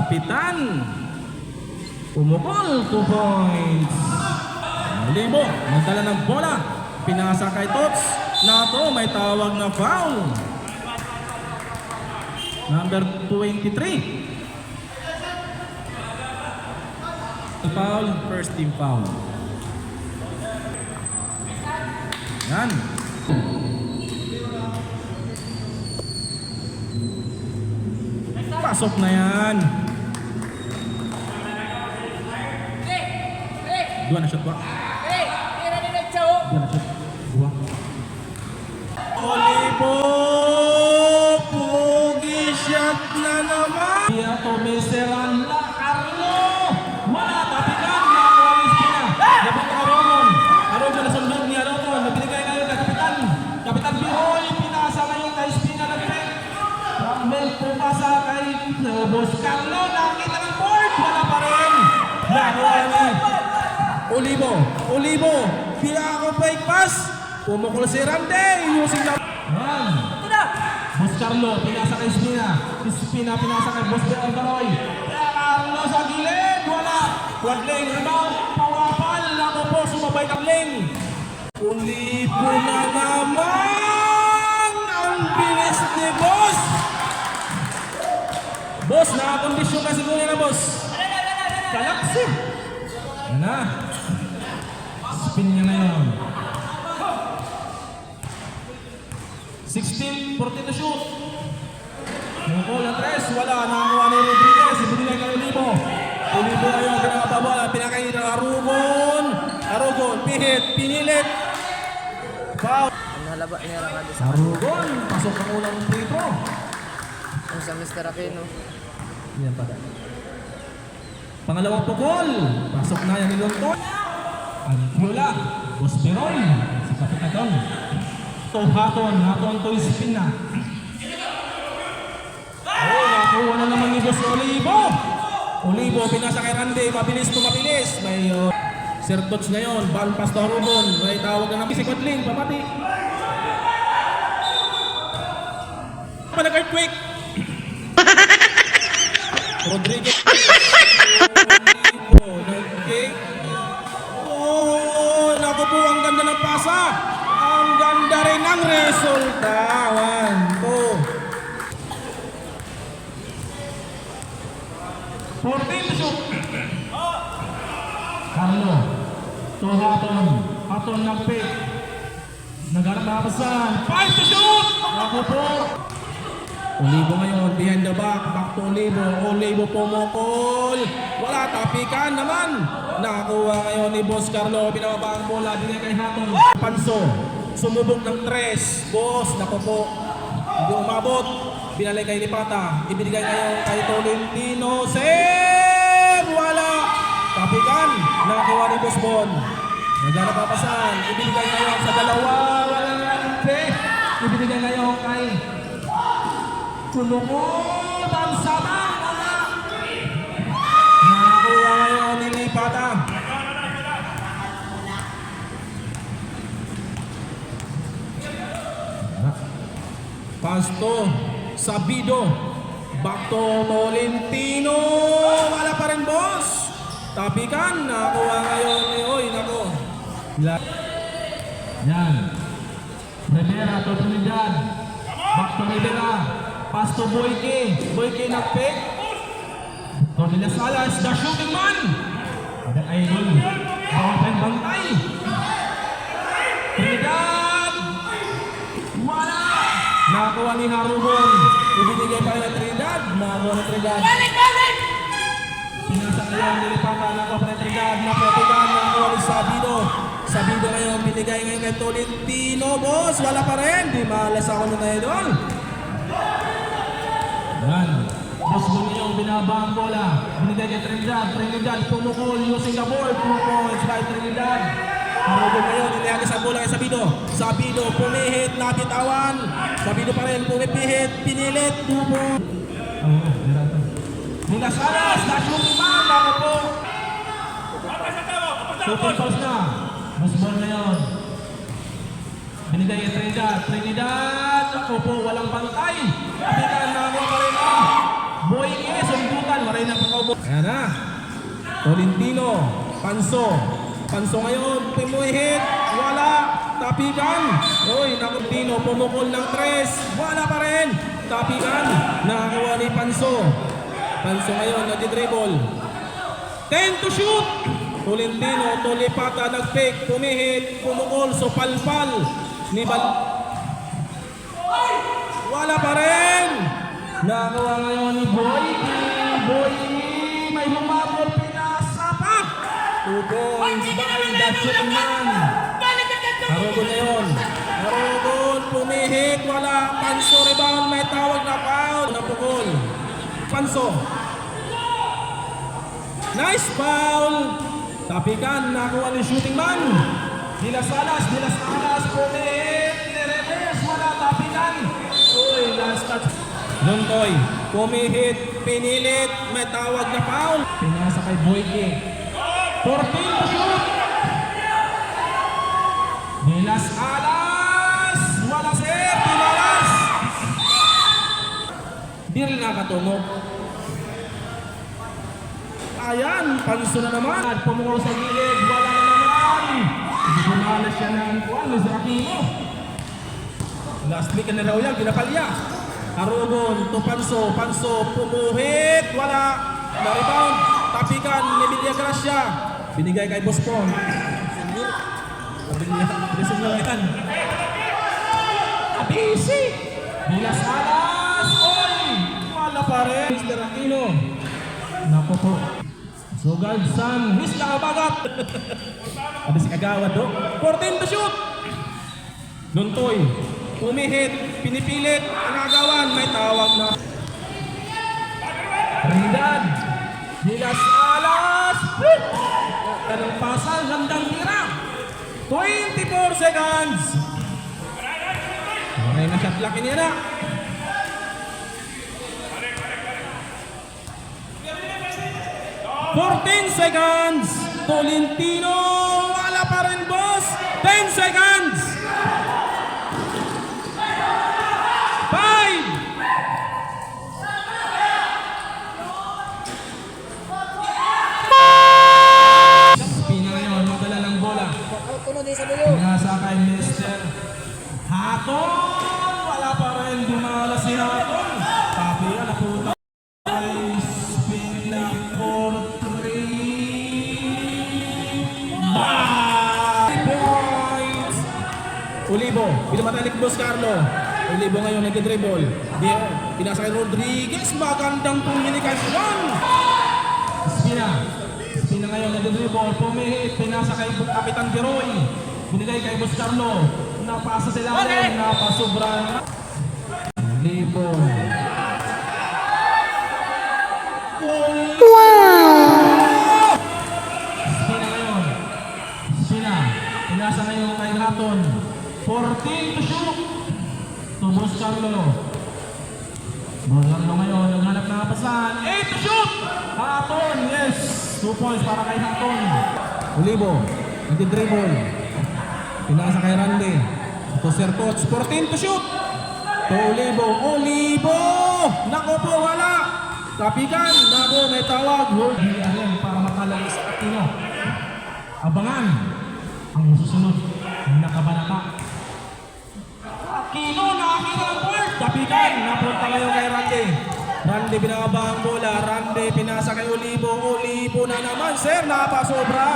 Kapitan. Pumukol, 2 points. Libo, magdala ng bola. Pinasa kay Tots. Nato, may tawag na foul. Number 23. Foul, first team foul. Yan. Pasok na yan. Dua na shot ba? Dua na shot. Dua. Olivo! Pugi shot na naman! Ito Miseran La Carlo! Wala! Tapikan! Nakawalis pina! Dapat ka Arogon! Arogon na sundog ni Arogon! Nabinigay ngayon kay Kapitan! Kapitan Bihoy! Pinasa ngayon kay Spina na direct! Ramel pumasa kay Boss Carlo! Nakita ng board! Wala pa rin! Nakuha ni Olivo! Olivo! Pila ako fake pass! Pumukul si Ramde! Using na... Yan! Boss Carlo, pinasa kay Spina. Spina, pinasa kay Boss Alvaroy. Carlo sa gilid! Wala! Quad lane, rebound! Pawapal! Ako po, sumabay ng lane! Olivo na naman! Ang bilis ni Boss! Boss, nakakondisyon na siguro na Boss. Kalaksi! Yan na. Spin niya na yun. 16, 40 to shoot. Yung call na 3, wala. Nakakuha ni Rodriguez. Ibinigay kay Olivo. Olivo ngayon, pinakababa. Pinakain ng Arogon. Arogon, pihit, pinilit. Foul. Halaba niya lang agad sa Arogon, pasok ang unang free throw. ang sa Mr. Aquino. Yan pa. Pangalawang pukol. Pasok na yan ni Lonton. Antiola. Boss Beroy. Si Kapitan. Haton to Spina. Oh, nakuha na naman ni Boss Olivo. Olivo, pinasa kay Randy. Mabilis to mabilis. May Sir Tots ngayon. Ball pass to Arogon. May tawag na namin si Quadling. Pamati. Nag-earthquake. Rodriguez. Nag-cake. Oh, naku po, ang ganda ng pasa. Ang ganda rin ang resulta. 1, 2. 14 to shoot. Carlo. To Haton. Haton ng pick. Naghanap na kapasan. 5 to shoot. Naku po. Olivo ngayon, behind the back to Olivo. Olivo pumukol. Wala, tapikan naman. Nakakuha ngayon ni Boss Carlo. Pinababa ang bola, binigay kay Haton. Panso, sumubok ng 3. Boss, naku po. Hindi umabot. Binalay kay Lipata. Ibinigay ngayon kay Tolentino. Save! Wala. Tapikan. Nakakuha ni Boss Bon. Naghanap papasan. Ibinigay ngayon sa dalawa. Wala nga. Ibinigay ngayon kay Kulukot ang sama! Nakakuha ngayon ni Lipata. Pasto, Sabido, back to Tolentino. Wala pa rin Boss. Tapikan, nakakuha ngayon ni Oy, nako. Yan. Rivera to Trinidad. Back to Rivera. Pass to Boyke. Boyke nag-pick. Tonila Salas, the shooting man. Ada idol. Bawang bantay. Trinidad. Wala. Nakakuha ni Harugon. Ibinigay pa rin na Trinidad. Nakakuha na Trinidad. Pinasa ngayon, nilipata. Nakakuha pa rin Trinidad. Napetigan. Nakakuha ni Sabido. Sabido ngayon, binigay ngayon kay Tolentino. Boss, wala pa rin. Di malas ako na idol. Yan. Boss mo niyo binaba ang bola. Binigay kay Trinidad. Trinidad pumukol using the board. 2 points by Trinidad. Harugon ngayon. Inihagis ang bola kay Sabido. Sabido pumihit. Nabitawan. Sabido pa rin. Pumipihit. Pinilit. 2 points. Nila Salas. Na-shooting man. Ako po. Shooting pulse na. Boss ball ngayon. Binigay kay Trinidad. Trinidad. Ako po. Walang bantay. Kapitan na ako pa rin. Boy E, sundutan. Maray na pagkaubo. Ayan na. Tolentino. Panso. Panso ngayon. Pimuhit. Wala. Tapikan. Uy, Tolentino. Pumukol ng 3. Wala pa rin. Tapikan. Nakakuha ni Panso. Panso ngayon. Nagdi-dribble. 10 to shoot. Tolentino. Tolipata. Nag-fake. Pumihit. Pumukol. So palpal. Nibal. Wala pa rin. Nakakuha ngayon ni Boy E. Boy E. May humabol. Pinasapak. 2 points by the Chipman. Harogon na yun. Harogon. Pumihit. Wala. Panso rebound. May tawag na foul. Napukol. Panso. Nice foul. Tapikan. Nakuha ni shooting man. Dilas alas. Pumihit. Nireverse. Wala. Tapikan. Uy. Last touch. Luntoy. Pumihit. Pinilit. May tawag na foul. Pinasa kay Boy E. 14 to shoot. Dilas alas. Wala sir. Dilas. Di rin nakatunog. Ayan. Panso na naman. Pumukol sa gilid. Wala na naman. Gumalas siya ng kuwan. Luis Aquino. Last week na raw yan. Pinapalya. Harogon. To Panso. Panso. Pumuhit. Wala. Na-rebound. Tapikan. Emilia Gracia. Binigay kay Boss Pong. Abisig na yan. Abisi. Dilas alas. Oy. Wala pa rin. Mr. Aquino. Napo po. Sugad San. Miss nakabagat. Abis kagawad do. 14 to shoot. Luntoy. Pumihit. Pinipilit. Nagawan. May tawag na. Ridad. Dilas alas. Kanang pasal. Gandang tira. 24 seconds. Maray na shot lucky niya na. 14 seconds. Tolentino. Wala pa rin boss. 10 seconds. 5. Pina ngayon. Magdala ng bola. Nasa kay Mr. Haton. Wala pa rin. Dumala si Haton. Tapi ala po. Spin na for 3. 5 points. Ulibo. Pinamatay ni Boss Carlo. Ulibo ngayon nag-dribble. Pinasa kay Rodriguez. Magandang komunikasyon. Spina. Spina ngayon nag-dribble. Pumihit. Pinasa kay Kapitan Piroy. Binigay kay Boss Carlo. Napasa sila rin. Napasubra. Ulibo. Spina ngayon. Spina. Pinasa ngayon kay Haton. 14 to shoot. To Boss Carlo. Boss Carlo ngayon. Naghanap na kapasan. 8 to shoot. Haton. Yes. 2 points para kay Haton. Ulibo. Nag-dribble. Pinasa kay Randy. To Sir Coach. 14 to shoot. To Ulibo. Ulibo. Nako po. Wala. Tapikan, nako may tawag. Ayan para makalagay sa Aquino. Abangan ang susunod. Nakabanata. Aquino, nakakita ng board. Tapikan, napunta ngayon kay Randy. Randy pinakabang ang bola. Randy pinasa kay Ulibo. Ulibo na naman, sir. Napasobra.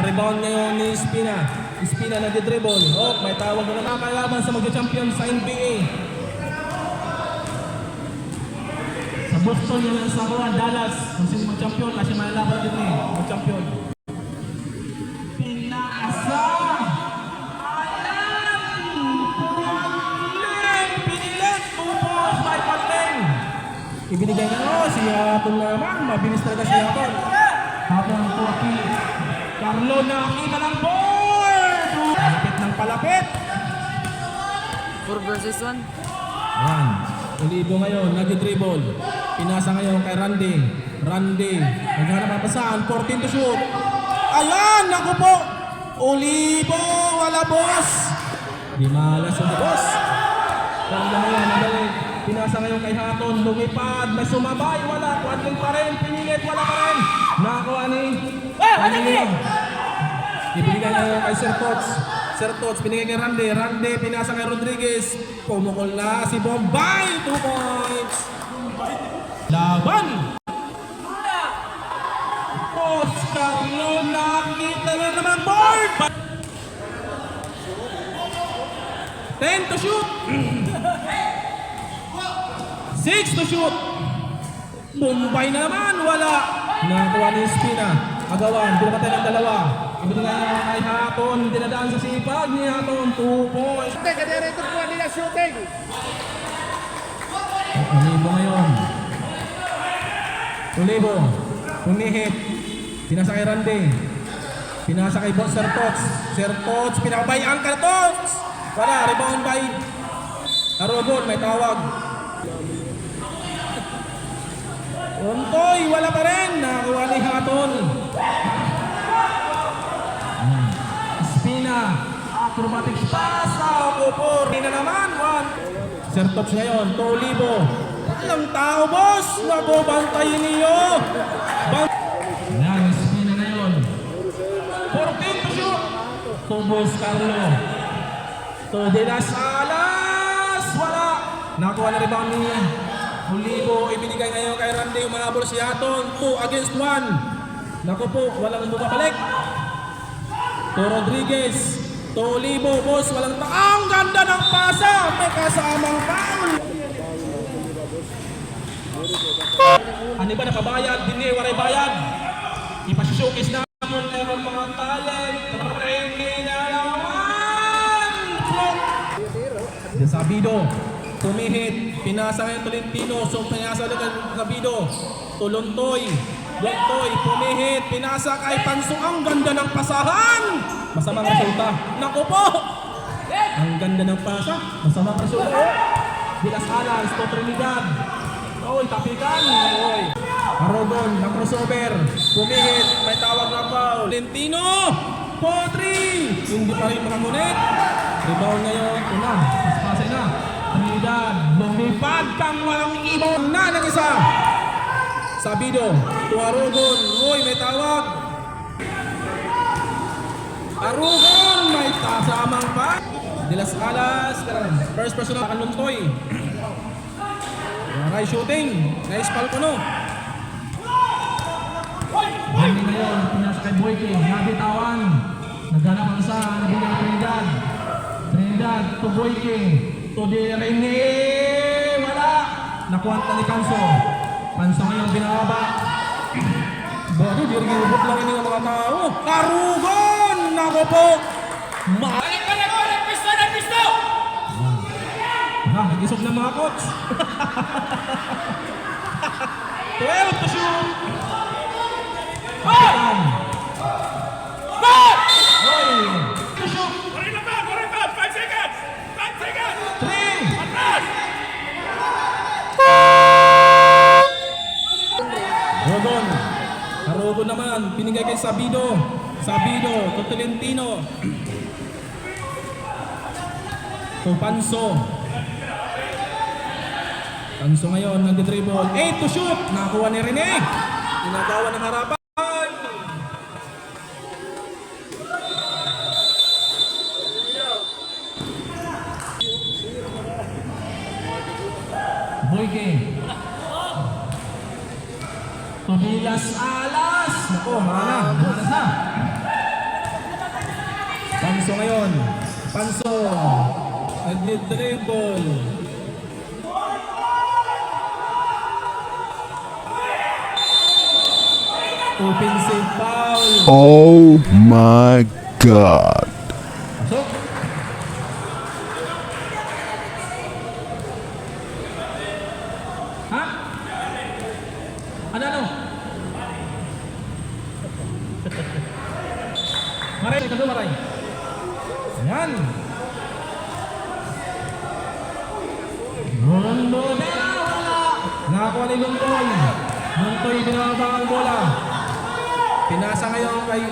Rebound ngayon ni Spina. Spina nag-dribble. Oh, may tawag na naman kalaban sa mag-champion sa NBA. Boston yun sa Juan, Dallas. Kung sino mag-champion, kasi malalaban din eh. Mag-champion. Pinasa! Ayan! Pinilit! 2 balls by Panteng. Ibinigay na si Haton naman. Mabilis talaga si Haton. Haton to Aquino. Carlo nakita ng board! Palapit ng palapit. 4 versus 1. Ayan. Ulibo ngayon, nag-dribble. Pinasa ngayon kay Randy. Randy, naghanap ang pasahan. 14 to shoot. Ayan, naku po. Ulibo, wala boss. Di malas yung boss. Kaya ngayon, nabalik. pinasa ngayon kay Haton, lumipad, may sumabay, wala, kwadling pa rin, pinilit, wala pa rin. Nakakuha ni... Ibigay ngayon kay Sir Tots. Sir Tots, pinigay kay Randy. Randy, pinasa kay Rodriguez. Pumukol na si Bombay, 2 points. Laban! Oscar Lo, nakita na naman board! 10 to shoot! 6 to shoot! Bombay na naman, wala! Nakakuha ni Espina. Agawan, pinapatay ng dalawa. Ibinigay na kay Haton, dinadaan sa sipag ni Haton, 2 points. Kadere-retor po nila shooting. Ulibo ngayon. Ulibo. Humihit. Pinasa kay Randy. Pinasa kay Boss Sir Tots. Sir Tots, pinakabay ang Tots. Para, rebound by Arobon, may tawag. Untoy, wala pa rin. Nakakuha ni Haton. Espina. Acrobatics pass. Nakakupor. Hindi na naman. 1. Sir Tots ngayon. Tolibo. Walang tao, boss. Naku, bantayin niyo. Yan, Espina ngayon. 14 to shoot. To Boss Carlo. To De Las Alas. Wala. Nakakuha na rebound ni Ulibo, ibinigay ngayon kay Randy, umahabol si Haton, 2 against 1. Naku po, walang bumabalik. To Rodriguez, to Ulibo, boss, walang ang ganda ng pasa, may kasamang foul. Ano ba nakabayad? Hindi, waray bayad. Ipasishowcase naman meron mga talent. Hindi na naman. Sabido. Tumihit, pinasa ngayon Tolentino, so pinasa ulit kay Sabido. Tuluntoy, Lontoy, pumihit, pinasa kay Panso, ang ganda ng pasahan! Masamang resulta. Naku po! Ang ganda ng pasa, masamang resulta. De Las Alas, to Trinidad. Oy, tapikan. Oy. Arobon, na crossover. Pumihit, may tawag na foul. Tolentino, Potri! Hindi pa rin makangunit. Rebound ngayon, una, paspasay na. Trinidad, lumipad kang walang ibon na ng isa. Sabido, to Arugon. Uy, may tawag. Arugon, may tasamang pa. De Las Alas, first person na Kanuntoy. Aray shooting, nice Falcono. Hindi ngayon, pinasa kay Boyke, nabitawan. Naghanap ang isa, nabigyan Trinidad. Trinidad, to Boyke. To De Rene, wala. Nakuha ni Panso. Panso ngayon binababa. Bakit dirigubot lang ini ng mga tao? Karugon! Nako po! Balik! Pisto! Nag-isog na mga coach. 12 to shoot. Kapitan. Hoy! To shoot. 5 seconds! 3. Rogon. Karogon naman. Pinigay kay Sabido. Sabido. To Tolentino. To Panso. Panso ngayon nag-dribble. 8 to shoot. Nakakuha ni Rene. Ginagawa ng harapan. Boyke. To De Las Alas. Naku, marana. Marana sa. Panso ngayon. Panso. Nag-dribble. Offensive foul. Oh my God. Pasok. Ha? Ano? Maray, ikaw maray. Ayan. Rondo na wala. Nakakuha ni Lontoy. Lontoy binababa ang bola. Pinasa ngayon kay...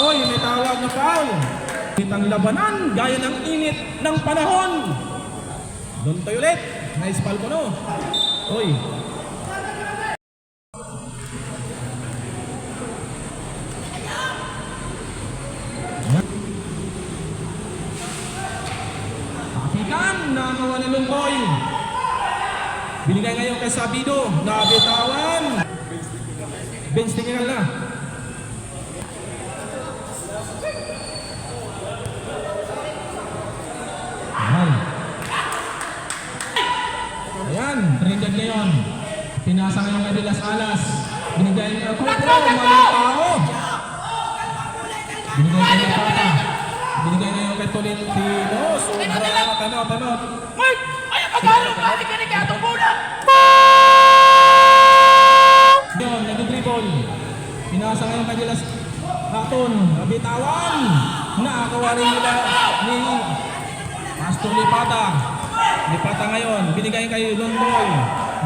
Oy, may tawag na foul. Kitang labanan, gaya ng init ng panahon. Dontoy ulit. Nice foul ko, no? Oy. Pakikan, nakawa ni Lontoy. Binigay ngayon kay Sabido. Nabitawan. Bench tingnan na. Ayan, Trinidad ngayon. Pinasa ngayon kay De Las Alas. Binigay niya ako. Maling tao. Binigay kay Napata. Binigay ngayon kay Tolentino. Sobra. Tanot. Mike! Ayaw ka gano'n! Bakit ka nagkatong muna? Yun, nag-dribble. Pinasa ngayon kay De Las Aton. Nabitawan. Nakakawa rin nila ni Pastor Lipata. Lipata ngayon, binigay kay Lontoy.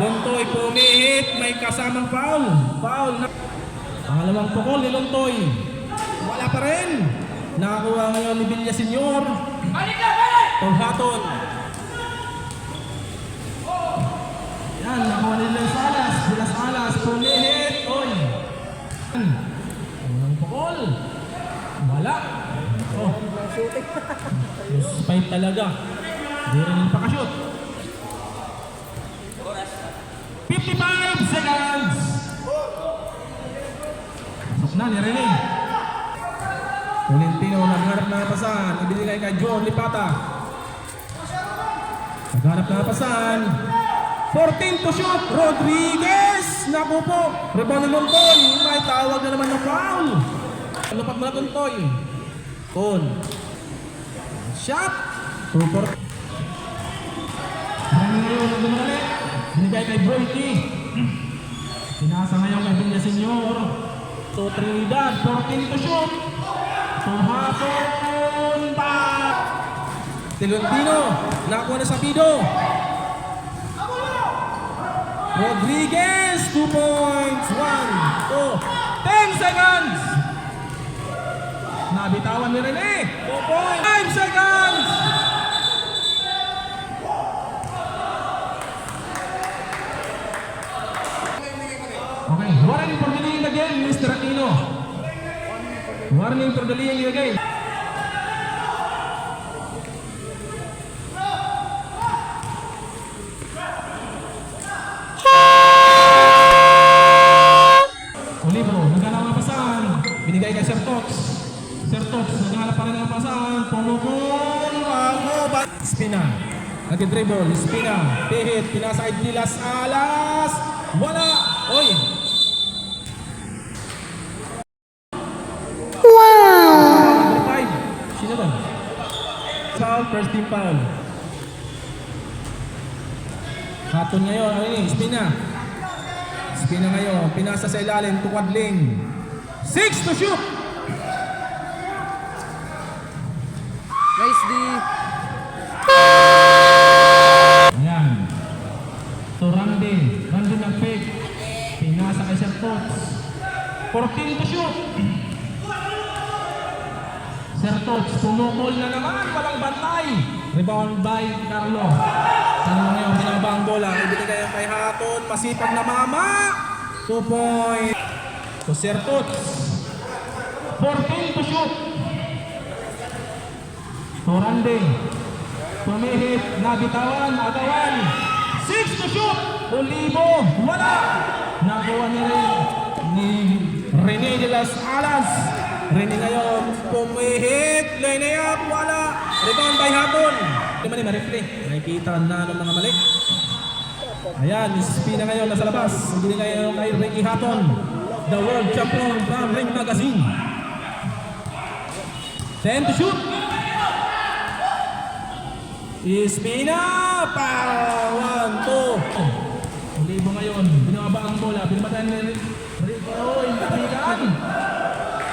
Lontoy pumihit, may kasamang foul. Foul na. Pangalawang pukol ni Lontoy. Wala pa rin. Nakakuha ngayon ni Villaseñor. Balik na! Balik! Torhaton. Yan, nakuha ni De Las Alas, pumihit. Oy. Pangalawang pukol. Wala. Oh. Spike talaga. Hindi rin nagpakashoot. 55 seconds. Pasok na ni Rene. Tolentino nagharap na pasan. Ibinigay kay John Lipata. Nagharap na pasan. 14 to shoot. Rodriguez. Naku po. Rebound ni Lontoy. May tawag na naman na foul. Lupat mo na Lontoy. Ton. Shot. 2-4. Maraming ngayon ang dumalit. Binigay kay Boyki. Pinasa ngayon kay Villaseñor. To Trinidad. 14 to shoot. Tuhapon pa. Tolentino. Nakuha na Sabido. Rodriguez. 2 points. 1, 2, 10 seconds. Nabitawan ni Rene. 2 points. 5 seconds. Okay, warning for delaying the game, Mr. Aquino. Warning for delaying the game. Olivo, naghanap ng pasan. Binigay kay Sir Tox. Sir Tox, naghanap pa rin ng pasan. Pumukul, ako, Spina. Nag-dribble, Spina. Pihit, pinasa kay De Las Alas. Wala. Oy. Number 5. Sino doon? Foul, first team foul. Haton ngayon, ano yun? Spina. Spina ngayon, pinasa sa ilalim, tukwadling. 6 to shoot! Nice D. Ayan. To Randy. Randy nag-fake. Pinasa kay Sir Tots. 14 to shoot. Sir Tots, pumukol na naman. Walang bantay. Rebound by Carlo. Saan mo ngayon? Binaba ang bola. Ibinigay kay Haton. Masipag na mama. 2 points. To Sir Tots. 14 to shoot. To Randy. Pumihit. Nabitawan. Agawan. 6 to shoot. Olivo. Wala. Nakuha ni Rene De Las Alas. Rene ngayon. Pumihit. Line up. Wala. Rebound by Haton. Ito man yung ma-replay. Nakikita na ng mga mali. Ayan. Spina ngayon nasa labas. Hindi ngayon kay Ricky Haton. The world champion from Ring Magazine. 10 to shoot. Spina pa 1, 2. Olivo ngayon, binababa ang bola, binabatan ni Rico, intabigan.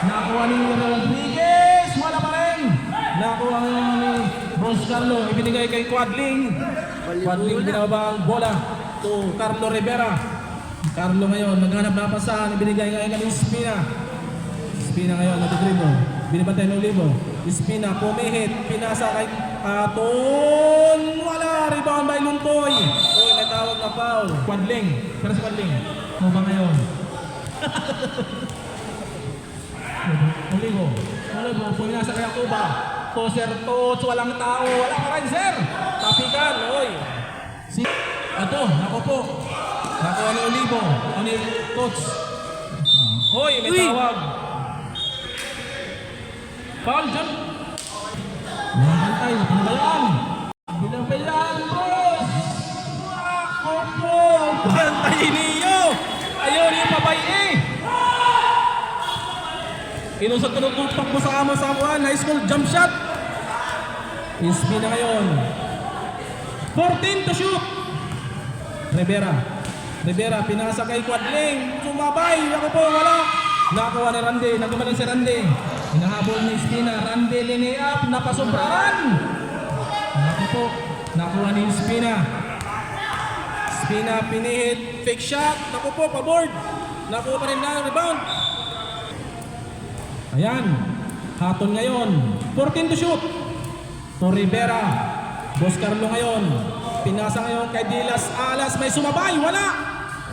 Nakuha ni Rodriguez, wala pa rin. Nakuha ngayon ni Bros Carlo, ibinigay kay Quadling. Quadling binababa ang bola to Carlo Rivera. Carlo ngayon, naghanap na pasan, ibinigay ngayon kay Spina. Spina ngayon, nag-dribble. Binabantay ng Olivo. Spina, pumihit, pinasa kay Haton, wala! Rebound by Luntoy. Uy, may tawag na foul. Quadling. Pero si Quadling. Ano ba ngayon? Uligo. Uligo. Puminasa kay Akuba. Toser Tots. Walang tao. Wala ka rin, sir. Tapikan. Uy. Ato. Nako po. Nako ni Olivo. Ni Tots. Uy, may tawag. Foul dyan. Mga bantay. Pinabayaan. Pinabayaan, boss. Ako po. Bantay niyo. Ayaw niyo pabay eh. Inusot ko ng takbo sa kama sa high school jump shot. Ispi na ngayon. 14 to shoot. Rivera, pinasa kay Quadling. Sumabay. Ako po, wala. Nakakuha ni Randy. Nagkumalan si Randy. Hinahabol ni Espina. Randy, linay up. Napasobrahan. Ako po. Nakuha ni Espina. Espina, pinihit. Fake shot. Ako po, paboard. Nakuha pa rin na rebound. Ayan. Haton ngayon. 14 to shoot. To Rivera. Boss Carlo ngayon. Pinasa ngayon kay Dilas Alas. May sumabay. Wala.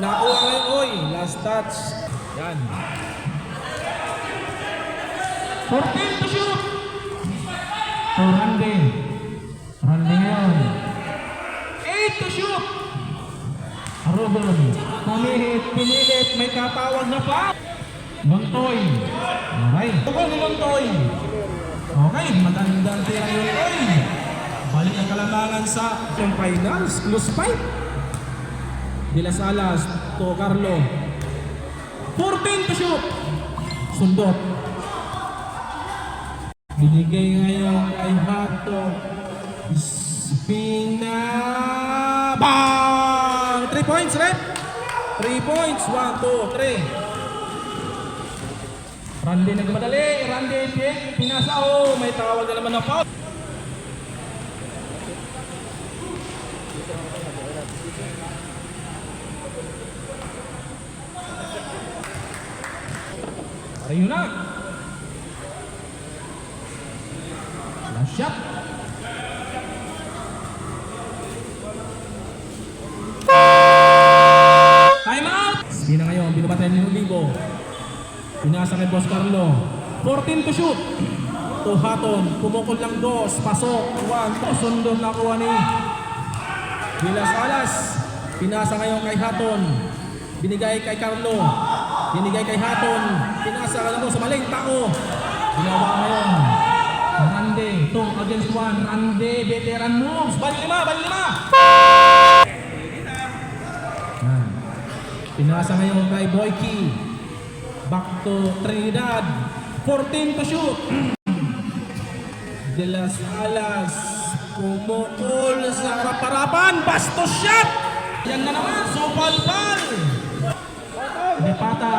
Nakuha ngayon. Oy. Last touch. Yan. 14 to shoot. To Randy. Randy ngayon. 8 to shoot. Arubon. Pumihit. Pinilit. May katawag na pa. Montoy. Okay. Tukol ni Montoy. Okay. Magandang tira yun. Oy. Balik ang kalamangan sa finals. Close fight. Dilas Alas to Carlo. 14 to shoot. Sundot. Binigay ngayon kay Hato. Espina. Bang! 3 points, rep. 3 points. 1, 2, 3. Randy nagmadali. Randy pick. Pinasa. Oh, may tawag na naman na foul. Ayun na. Last shot. Time out. Hindi na ngayon. Binabatan ni Olivo. Pinasa kay Boss Carlo. 14 to shoot. To Haton. Pumukol lang 2. Pasok. 1. To sundon na kuha ni Dilas Alas. Pinasa ngayon kay Haton. Binigay kay Carlo. Binigay kay Haton. Pinasa ka lang sa maling tako. Ginawa ngayon. Randy. 2 against 1. Randy. Veteran moves. Bali lima. Yan. Pinasa ngayon kay Boyki. Back to Trinidad. 14 to shoot. De Las Alas. Pumukol sa harap-harapan. Bastos shot. Yan na naman. Supal-pal. Depata.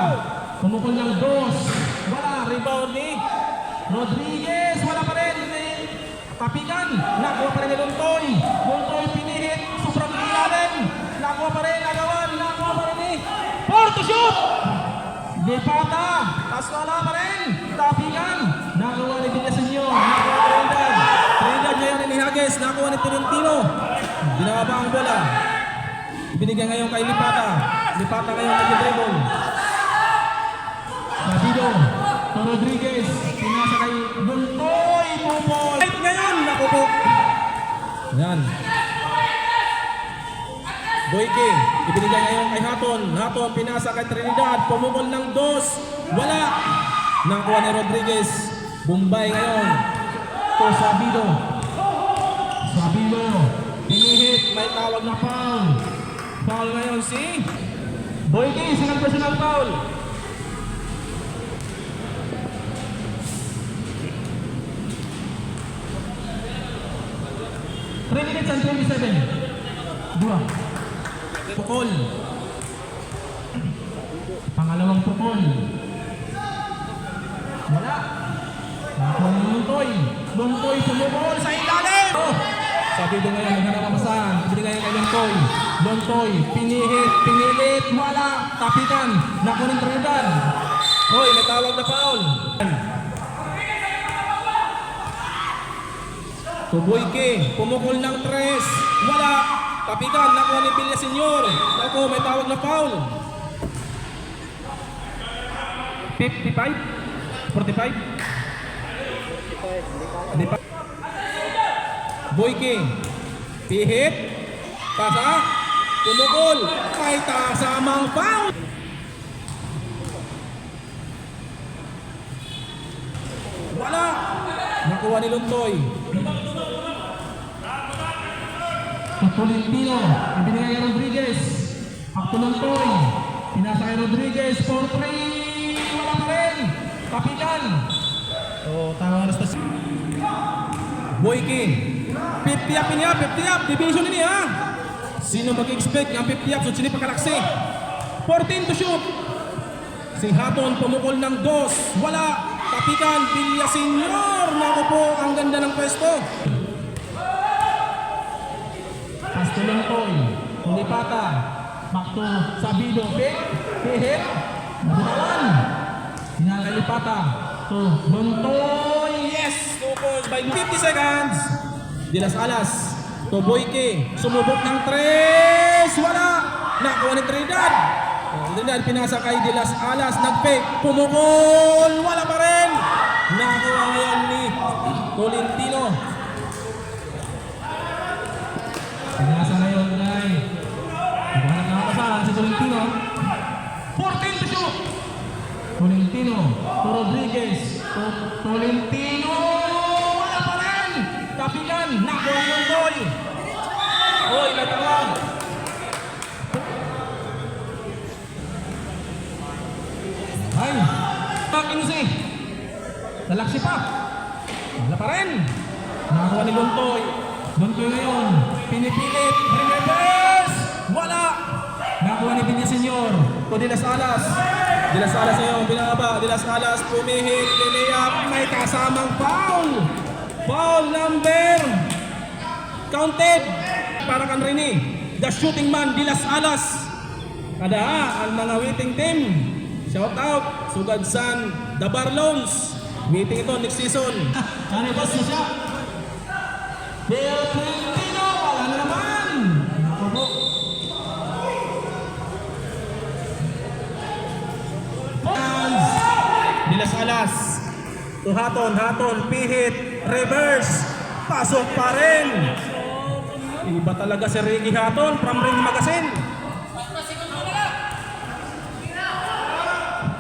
Pumukol ng 2. Wala. Rebound ni Rodriguez. Wala pa rin. Tapikan. Nakuha pa rin ni Lontoy. Lontoy pinihit. Sobrang ilalim. Nakuha pa rin. Nagawan. Nakuha pa rin ni 4 to shoot. Depata. Tas wala pa rin. Tapikan. Nakuha ni Villasenor. Nakuha ni Trinidad. Trinidad ngayon ni Hages. Nakuha ni Tolentino. Ginawa pa ang bola. Binigyan ngayon kay Lipata. Lipata ngayon kay Dribble. Sabido. To Rodriguez. Pinasa kay Buntoy. Pupol. Ngayon. Naku po. Yan. Boyke. Ibinigay ngayon kay Haton. Haton pinasa kay Trinidad. Pumukol ng 2. Wala. Nakuha ni Rodriguez. Bombay ngayon. To Sabido. Sabido. Pinihit. May tawag na foul. Foul ngayon si Boyke. Sinang personal foul. Minutes and 27. 2. Pukol. Pangalawang pukol. Wala. Nakuha ni Luntoy. Luntoy pumukol sa ilalim. Oh. Sabi doon ngayon, naghanapamasan. Ibinigay kay Luntoy. Luntoy, pinihit, pinilit, wala. Tapikan. Nakuha ng Trinidad. Hoy, may tawag na foul. Tuboyke, pumukol ng 3. Wala. Kapitan, nakuha ni Villaseñor. Ako, may tawag na foul. 55? 45? Hindi pa. Boy King. Pihit. Pasa. Tumukol. May kasamang foul. Wala. Nakuha ni Luntoy. Tolentino, ibinigay kay Rodriguez. Akto Luntoy. Pinasa kay Rodriguez for 3. Wala pa rin. Kapitan. Tama na sa Boy King. 50 up niya, 50 up. Division ini ha. Sino mag-expect ng 50 up? So sini pagkalaksi. 14 to shoot. Si Haton pumukol ng 2. Wala. Kapitan Villaseñor. Naku po, ang ganda ng pwesto. Pasto Luntoy. Tulipata. Bakto Sabido. Pihit. Nabutawan. Pinakalipata. To Luntoy. Yes! 2 points by 50 seconds. De Las Alas. To Boyke. Sumubok ng 3. Wala. Nakuha ni Trinidad. Trinidad pinasa kay De Las Alas. Nag-fake. Pumukol. Wala pa rin. Nakuha ngayon ni Tolentino. Pinasa ngayon kay Naghanap na kapasahan si Tolentino. 14 to shoot. Tolentino to Rodriguez. Tolentino. Wala pa rin. Kapitan. Nakuha ng goal. Oy, natawag. Ay. Kinusi. Nalaksi pa. Wala pa rin. Nakuha ni Luntoy. Luntoy ngayon. Pinipilit. Reverse. Wala. Nakuha ni Villaseñor. To De Las Alas. De Las Alas ngayon, binaba. De Las Alas, pumihit, linayap, may kasamang foul. Foul number. Counted. Para kan Rini. The shooting man, De Las Alas. Kada ang mga waiting team. Shout out. Sugadsan, The Barlones. Waiting ito next season. Ano ba siya? Del Tolentino. Wala na naman. Ako po. De Las Alas. To Haton, pihit, reverse. Pasok pa rin. Iba talaga si Ricky Haton from Ring Magazine.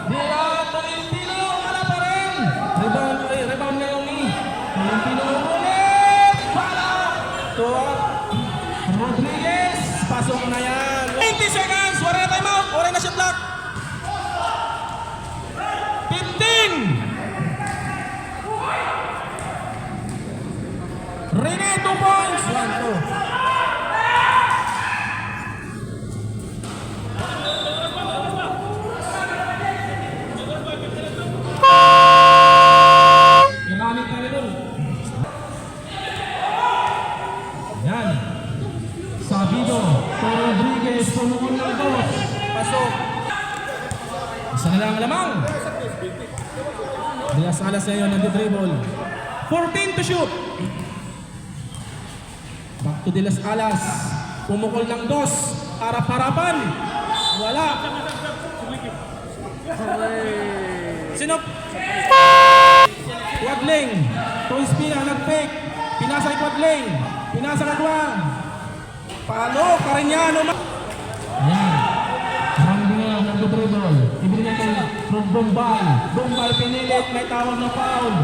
Dila Tolentino. Wala pa rin. Rebound ngayon ni Tolentino ulit. Wala. To Rodriguez. pasok na yan. 20 seconds. Wala na timeout. Wala na shot clock. 15. Rene, 2 points. 1, 2. Gamit na rin. Yan. Sabido. To Rodriguez. Pumukul ng 2. Pasok. Isa na lang ang lamang. De Las Alas ngayon nag-dribble. 14 to shoot. Back to De Las Alas. Pumukol ng 2. Harap-harapan. Wala. Sino? Quadling. To Espina, nag-fake. Pinasa kay Quadling. Pinasa kay Juan. Palo, Cariñano. Yan. Randy ngayon nag-dribble. Ibinigay kay Bombay. Bombay pinilit, may tawag na foul.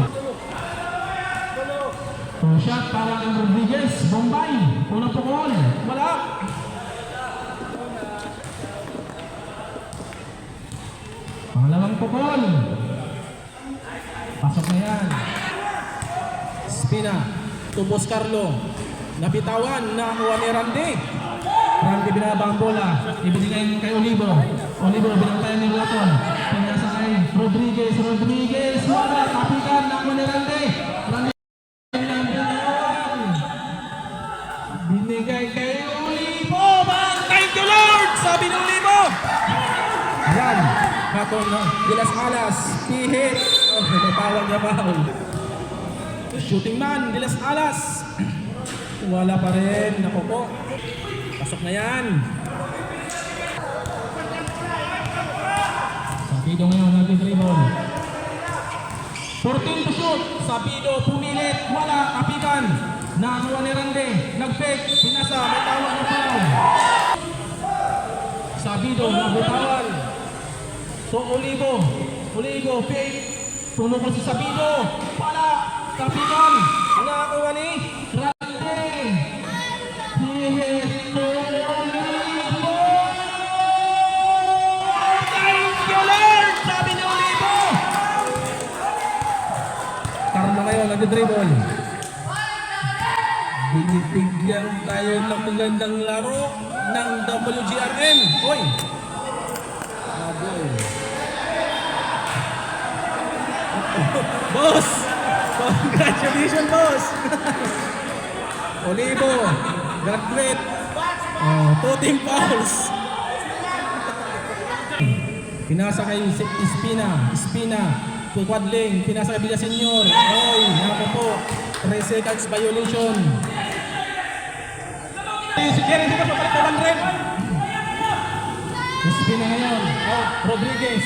Two shot para kay Rodriguez. Bombay. Unang pukul. Wala. Pangalawang pukul. Pasok na yan. Espina, tubos Carlo. Nabitawan, nakuha ni Randy. Randy binaba ang bola. Ibinigay kay Olivo. Olivo binantayan ni Roton. Pinasa kay Rodriguez. Rodriguez. Wala. Kapitan. Nakuha ni Randy. Randy. Binigay kay Olivo. Thank you Lord! Sabi ng Olivo. Yan. Hatong De Las Alas. Pihit. Natawag niya foul. Shooting man, De Las Alas. Wala pa rin. Naku po. Pasok na yan. Sabido ngayon nag-dribble. 14 to shoot. Sabido pumilit. Wala. Kapitan. Nakakuha ni Rande. Nag-fake. Pinasa. May tawag na foul. Sabido. Nabutawan. So Olivo. Olivo. Fake. Tumukol si Sabido. Wala. Kapitan. Nakakuha ni Rande. Hihit to Olivo. Thank you Lord. Sabi ni Olivo. Karma ngayon, nag-dribble. Binibigyan tayo ng magandang laro ng WGRN. Oy! Aboy. Boss! Congratulations, boss! Olivo, graduate. 2 team fouls. Pinasa kay Espina. Kukwadling, pinasa kay Villaseñor. Oy, naku po. 3 seconds violation. Si Jerry, di ba papalit na 100? Espina ngayon. Rodriguez.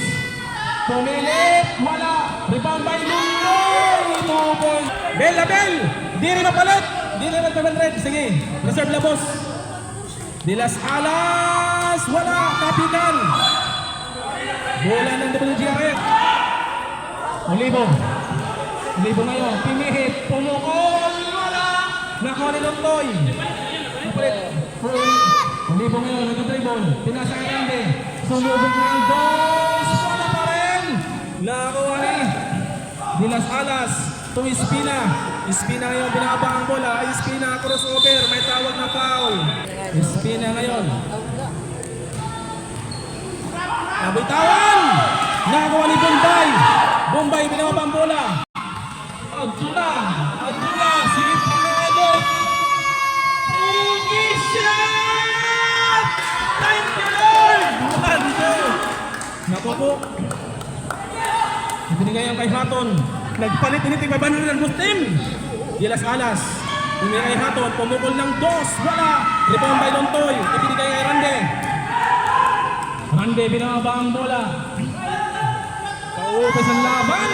Pumilit. Wala. Rebound by Lungoy. 2 points. Bell. Di rin mapalit. Di rin mag-100. Sige. Reserve la boss. De Las Alas. Wala. Kapitan. Bola ng WGRN. Olivo ngayon, pinihit, pumukol, wala, nakuha ni Lontoy. Olivo ngayon, nag-dribble, pinasa kay Rande, sumubog ng dos, wala pa rin. Nakuha ni De Las Alas, to Espina. Espina ngayon, binaba ang bola, Espina, crossover, may tawag na foul. Espina ngayon. Nabitawan! Nakuha ni Bombay, binaba ang bola. Agtula, sige Pinedo. Shot! Thank you Lord! 1-2. Naku po. Ibinigay ang kay Hatton. Nagpalit ini tigay banal ng team. De Las Alas. Ibinigay kay Hatton, pumukol ng dos. Wala. Rebound by Lontoy. Ibinigay kay Rande. Rande, binaba ang bola. Kaupos ang laban.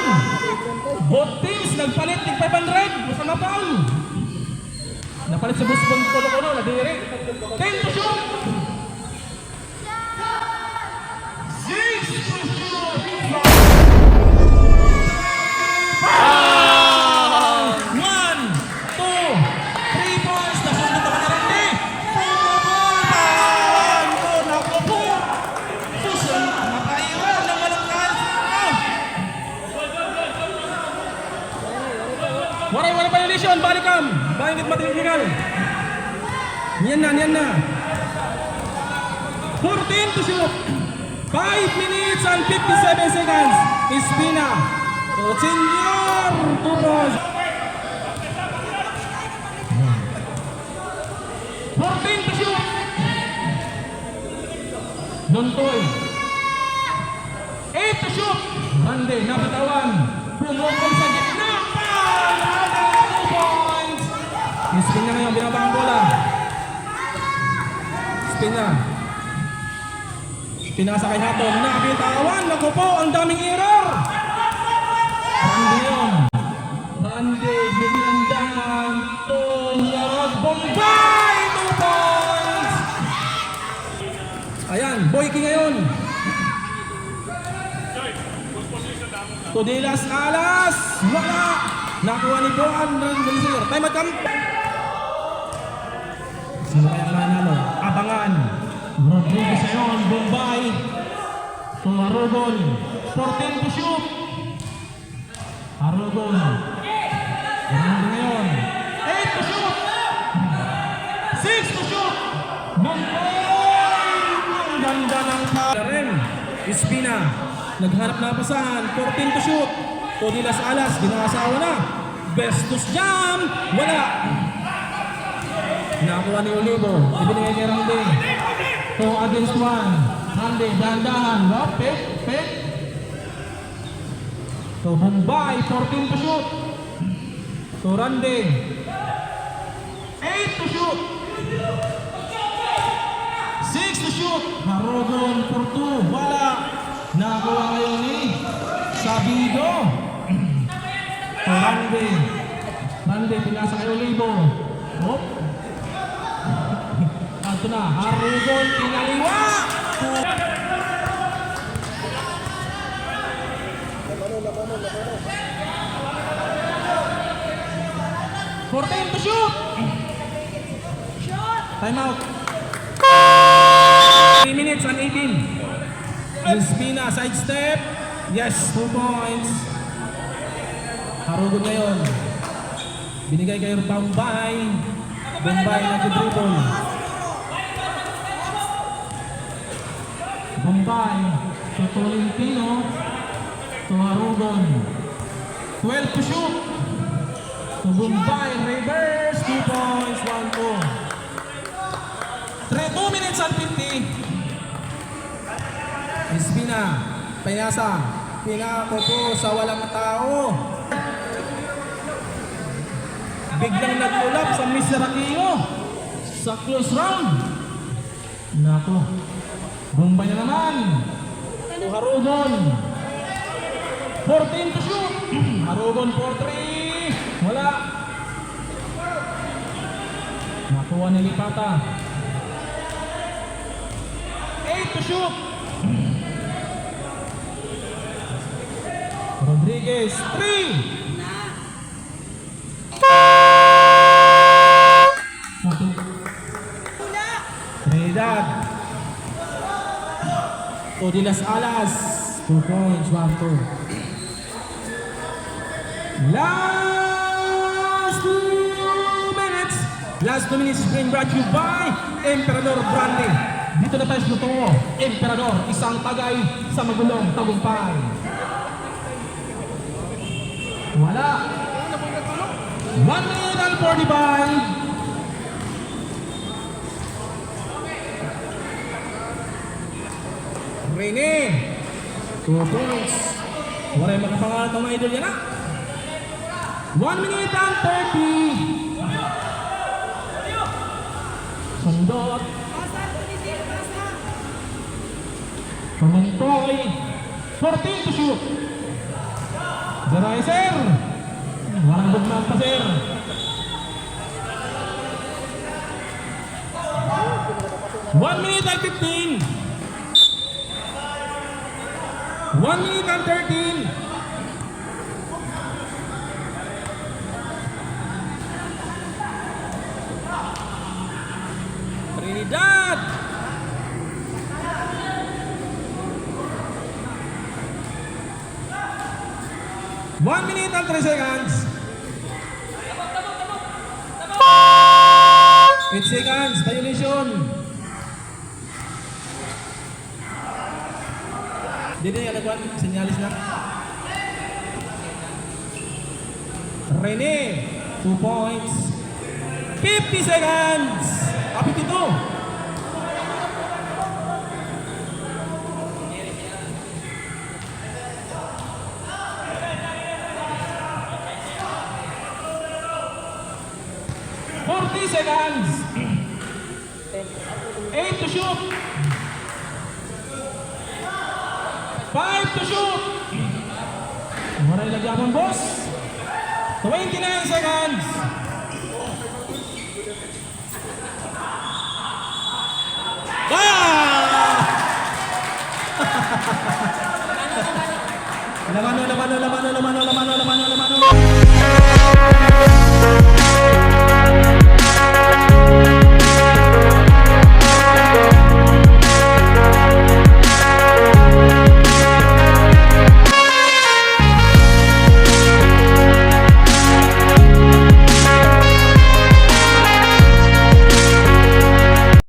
Both teams nagpalit ng 500. Basta na foul. Napalit sa Busbon Kolo-Kolo. Nadiri. 10 to shoot. 6 to shoot. 1, 2, 3 points. Nasunod naman ni Rande. Naku po. Susun. Nakaiwan ng walang Wala violation, balikam. Bangkit matinggal. Niyan na. 14 to shoot. 5 minutes and 57 seconds. Espina. Senior Turos. 14 to shoot. Dontoy. 8 to shoot. Rande, nabitawan. Pumukol sa gitna. Espina ngayon, binaba ang bola. Espina. Pinasa kay Hatton. Nabitawan. Naku po, ang daming error. Rande yun. Rande, binandahan. Tunyarod, Bombay. 2 points. Ayan, Boyki ngayon. To De Las Alas. Wala. Nakuha ni Boan ng Balisir. Time at come. Sino kaya manalo? Abangan. Rodriguez ngayon. Bombay. To Arugon. 14 to shoot. Arugon. Grande ngayon. 8 to shoot. 6 to shoot. Bombay. Ang ganda ng Karen. Espina. Naghanap na pasahan. 14 to shoot. To De Las Alas. Ginasawa na. Bestos jam. Wala. Nakuha ni Olivo. Ibinigay kay Rande. 2 against 1. Rande, dahan-dahan. Pick. So, Bombay, 14 to shoot. So, Rande. 8 to shoot. 6 to shoot. Harogon for 2. Wala. Nakakuha ngayon ni Sabido. Rande. Rande, pinasa kay Olivo. Hop. Ito na, Harogon, pinaliwa. 14 to shoot. Time out. 3 minutes and 18. Espina, side step. Yes, 2 points. Harogon ngayon. Binigay kay Bombay. Bombay nag-dribble. Bombay to Tolentino. To Harogon. 12 to shoot. To Bombay, reverse, 2 points, 1-2. 2 minutes and 50. Espina, Payasa, pinakupo sa walang tao. Biglang nag-ulap sa Miserakio sa close round. Nako, Bombay na naman. To Harogon. 14 to shoot. Harogon for 3. Wala. Nakuha ni Lipata. 8 to shoot. Rodriguez, 3. Trinidad. Odilas Alas. 2 points, 1-2. Last 2 minutes. Last 2 minutes is being brought to you by Emperador Branding. Dito na tayo sa totoo. Emperador, isang tagay sa magulong tagumpay. Wala. 1 minute and 45. Rene. 2 points. Wala yung makapangalat ng mga idol yan ha. 1 minute and 30. Sundot. Pamantoy. 14 to shoot. Deraiser. Walang bugnan pa sir. One minute and 15. 1 minute and 13. Trinidad. One minute and 3 seconds. 8 seconds. Violation. Dito yung alagwan. Senyalis na. Rene. 2 points. 50 seconds. 52. Seconds. 8 to shoot. 5 to shoot. Wala ilagyaman boss. 29 seconds. Bye!